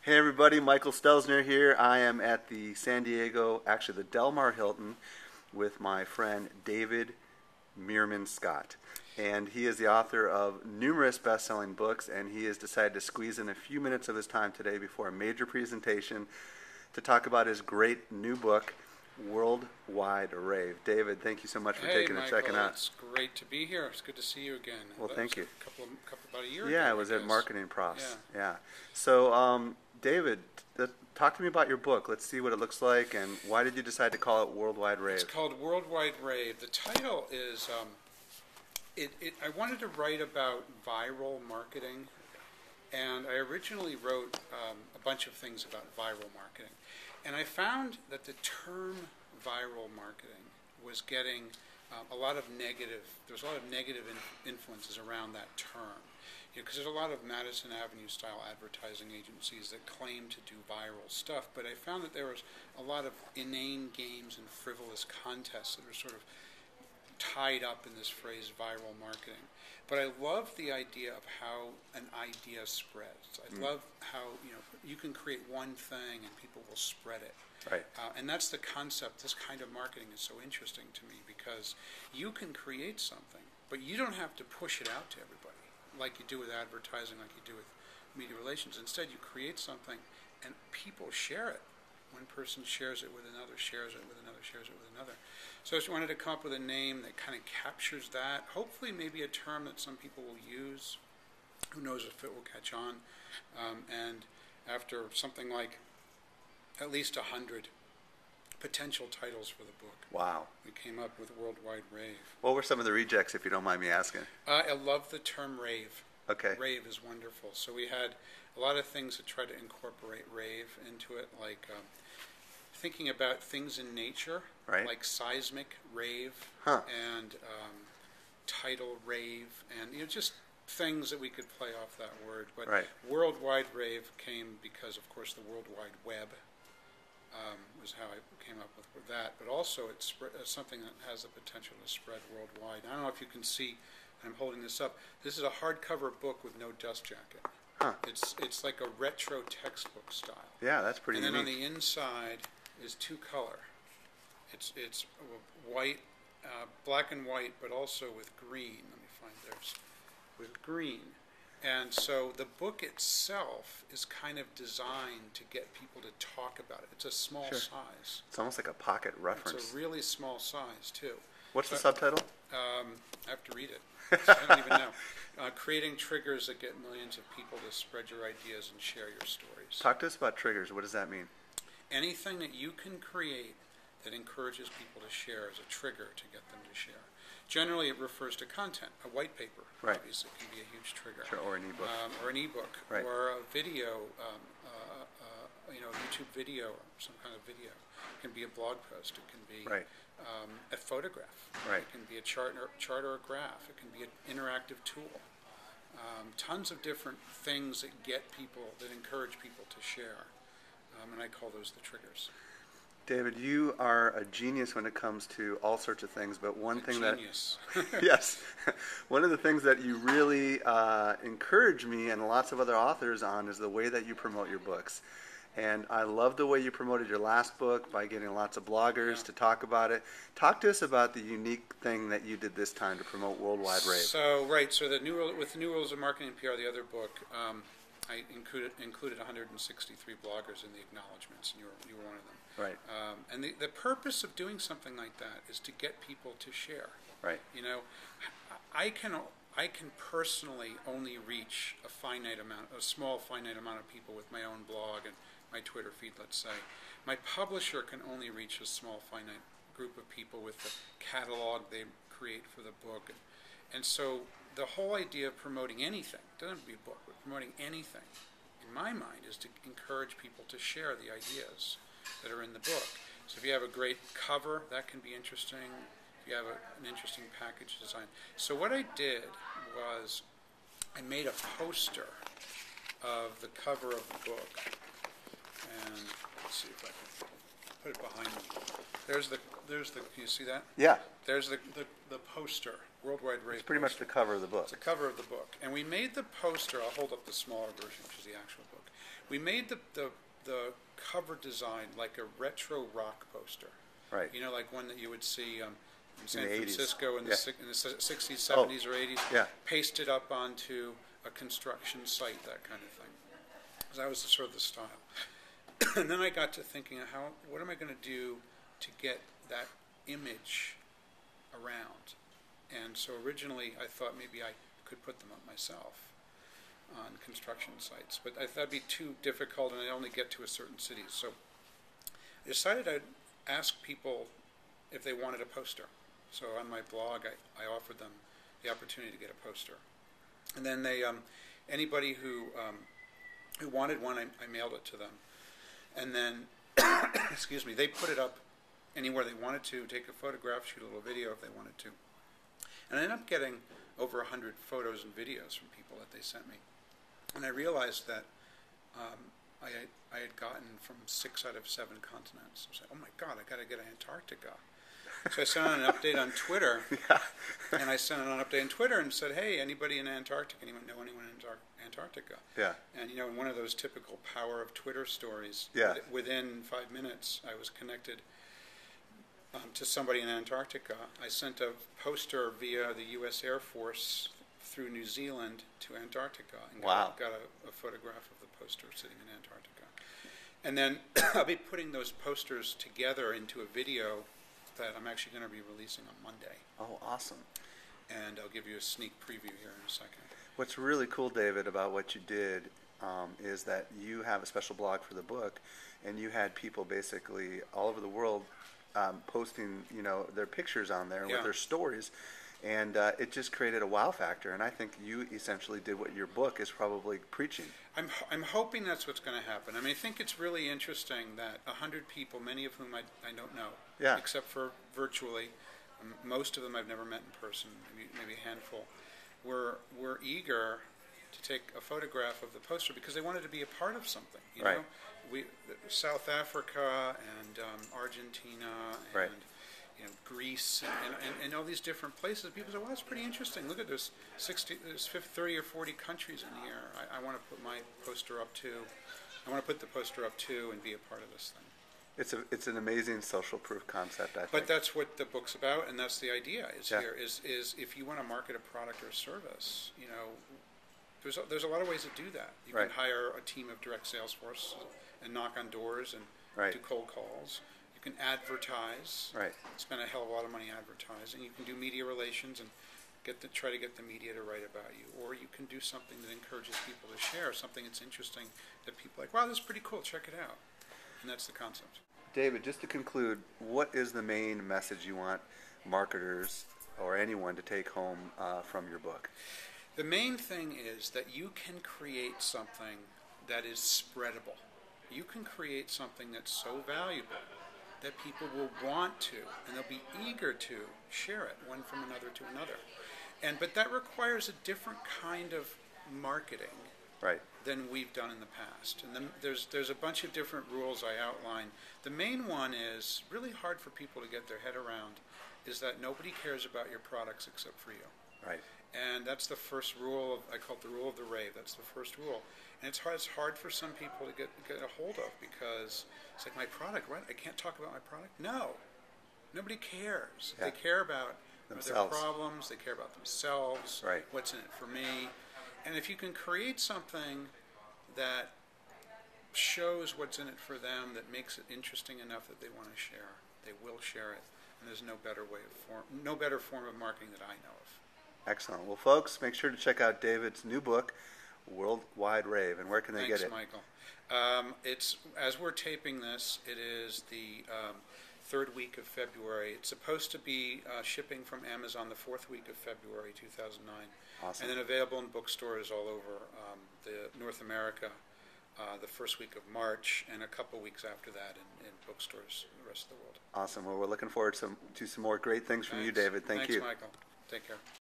Hey everybody, Michael Stelzner here. I am at the the Del Mar Hilton with my friend David Meerman Scott. And he is the author of numerous best-selling books, and he has decided to squeeze in a few minutes of his time today before a major presentation to talk about his great new book, Worldwide Rave. David, thank you so much for taking a second out. It's great to be here. It's good to see you again. Well, thank you. About a year ago. Yeah, it was at Marketing Profs. Yeah. So, David, talk to me about your book. Let's see what it looks like, and why did you decide to call it Worldwide Rave? It's called Worldwide Rave. The title is, I wanted to write about viral marketing, and I originally wrote a bunch of things about viral marketing. And I found that the term viral marketing was getting there was a lot of negative influences around that term. Because there's a lot of Madison Avenue style advertising agencies that claim to do viral stuff, but I found that there was a lot of inane games and frivolous contests that were sort of tied up in this phrase viral marketing. But I love the idea of how an idea spreads. I love how you can create one thing and people will spread it. Right. And that's the concept. This kind of marketing is so interesting to me because you can create something, but you don't have to push it out to everybody like you do with advertising, like you do with media relations. Instead, you create something and people share it. One person shares it with another, shares it with another, shares it with another. So I just wanted to come up with a name that kind of captures that. Hopefully maybe a term that some people will use. Who knows if it will catch on. And after something like at least 100 potential titles for the book. Wow. We came up with Worldwide Rave. What were some of the rejects, if you don't mind me asking? I love the term rave. Okay. Rave is wonderful. So we had a lot of things that try to incorporate rave into it, like thinking about things in nature, right, like seismic rave and tidal rave, and just things that we could play off that word. But right. Worldwide Rave came because, of course, the World Wide Web was how I came up with that. But also it's something that has the potential to spread worldwide. I don't know if you can see, I'm holding this up. This is a hardcover book with no dust jacket. Huh. It's like a retro textbook style. Yeah, that's pretty unique. And then unique. on the inside is two color. It's white, black and white, but also with green. Let me find theirs. With green. And so the book itself is kind of designed to get people to talk about it. It's a small size. It's almost like a pocket reference. It's a really small size, too. What's the subtitle? I have to read it. I don't even know. Creating triggers that get millions of people to spread your ideas and share your stories. Talk to us about triggers. What does that mean? Anything that you can create that encourages people to share is a trigger to get them to share. Generally, it refers to content. A white paper, right, obviously, can be a huge trigger. Sure, or an ebook. Or an ebook, right, or a video, YouTube video, or some kind of video. It can be a blog post. It can be right, a photograph. Right. It can be a chart or a graph. It can be an interactive tool. Tons of different things that that encourage people to share. And I call those the triggers. David, you are a genius when it comes to all sorts of things, but one thing genius. Yes, one of the things that you really encourage me and lots of other authors on is the way that you promote your books. And I love the way you promoted your last book by getting lots of bloggers to talk about it. Talk to us about the unique thing that you did this time to promote Worldwide Rave. So with the New Rules of Marketing and PR, the other book, I included 163 bloggers in the acknowledgments, and you were one of them. Right. And the purpose of doing something like that is to get people to share. Right. I can personally only reach a small finite amount of people with my own blog and my Twitter feed, let's say. My publisher can only reach a small finite group of people with the catalog they create for the book. And so the whole idea of promoting anything, doesn't have to be a book, but promoting anything, in my mind, is to encourage people to share the ideas that are in the book. So if you have a great cover, that can be interesting. If you have an interesting package design. So what I did was I made a poster of the cover of the book. And let's see if I can put it behind me. There's the. Can you see that? Yeah. There's the poster, Worldwide Rave. It's pretty much the cover of the book. It's the cover of the book, and we made the poster. I'll hold up the smaller version, which is the actual book. We made the cover design like a retro rock poster. Right. You know, like one that you would see in San In the 80s. Francisco in the, Yeah. in the 60s, 70s, or 80s. Yeah. Pasted up onto a construction site, that kind of thing. So that was sort of the style. And then I got to thinking, what am I going to do to get that image around? And so originally I thought maybe I could put them up myself on construction sites, but I thought it'd be too difficult, and I'd only get to a certain city. So I decided I'd ask people if they wanted a poster. So on my blog, I offered them the opportunity to get a poster, and then they, anybody who wanted one, I mailed it to them, and then, excuse me, they put it up anywhere they wanted to, take a photograph, shoot a little video if they wanted to, and I ended up getting over 100 photos and videos from people that they sent me. And I realized that I had gotten from 6 out of 7 continents. I said, oh my God, I got to get to Antarctica. So I sent out an update on Twitter, and I sent out an update on Twitter and said, hey, anybody in Antarctica? Anyone know anyone in Antarctica? Yeah. And, you know, in one of those typical power of Twitter stories, yeah. within 5 minutes, I was connected to somebody in Antarctica. I sent a poster via the U.S. Air Force through New Zealand to Antarctica, and got a photograph of the poster sitting in Antarctica. And then I'll be putting those posters together into a video that I'm actually going to be releasing on Monday. Oh, awesome. And I'll give you a sneak preview here in a second. What's really cool, David, about what you did is that you have a special blog for the book, and you had people basically all over the world posting, you know, their pictures on there with their stories, and it just created a wow factor. And I think you essentially did what your book is probably preaching. I'm hoping that's what's going to happen. I mean, I think it's really interesting that 100 people, many of whom I don't know, except for virtually, most of them I've never met in person, maybe a handful, were eager to take a photograph of the poster because they wanted to be a part of something. You know, South Africa and Argentina and you know, Greece and all these different places. People say, well, that's pretty interesting. Look at this, there's 30 or 40 countries in here. I want to put my poster up too. I want to put the poster up too and be a part of this thing. It's an amazing social proof concept, I think. But that's what the book's about, and that's the idea. Here is if you want to market a product or a service, you know, there's a lot of ways to do that. You can hire a team of direct sales force and knock on doors and do cold calls. You can advertise, spend a hell of a lot of money advertising. You can do media relations and try to get the media to write about you. Or you can do something that encourages people to share, something that's interesting that people are like, wow, this is pretty cool, check it out. And that's the concept. David, just to conclude, what is the main message you want marketers or anyone to take home from your book? The main thing is that you can create something that is spreadable. You can create something that's so valuable that people will want to, and they'll be eager to share it one from another to another. But that requires a different kind of marketing than we've done in the past. And then there's a bunch of different rules I outline. The main one is really hard for people to get their head around, is that nobody cares about your products except for you. And that's the first rule, I call it the rule of the Rave. That's the first rule. And it's hard for some people to get a hold of, because it's like, my product, what? I can't talk about my product? No. Nobody cares. They care about their problems. They care about themselves. What's in it for me? And if you can create something that shows what's in it for them, that makes it interesting enough that they want to share, they will share it. And there's no better form of marketing that I know of. Excellent. Well, folks, make sure to check out David's new book, Worldwide Rave. And where can they get it? Thanks, Michael. It's, as we're taping this, it is the third week of February. It's supposed to be shipping from Amazon the fourth week of February 2009. Awesome. And then available in bookstores all over the North America the first week of March, and a couple weeks after that in bookstores in the rest of the world. Awesome. Well, we're looking forward to some more great things from you, David. Thank you. Thanks, Michael. Take care.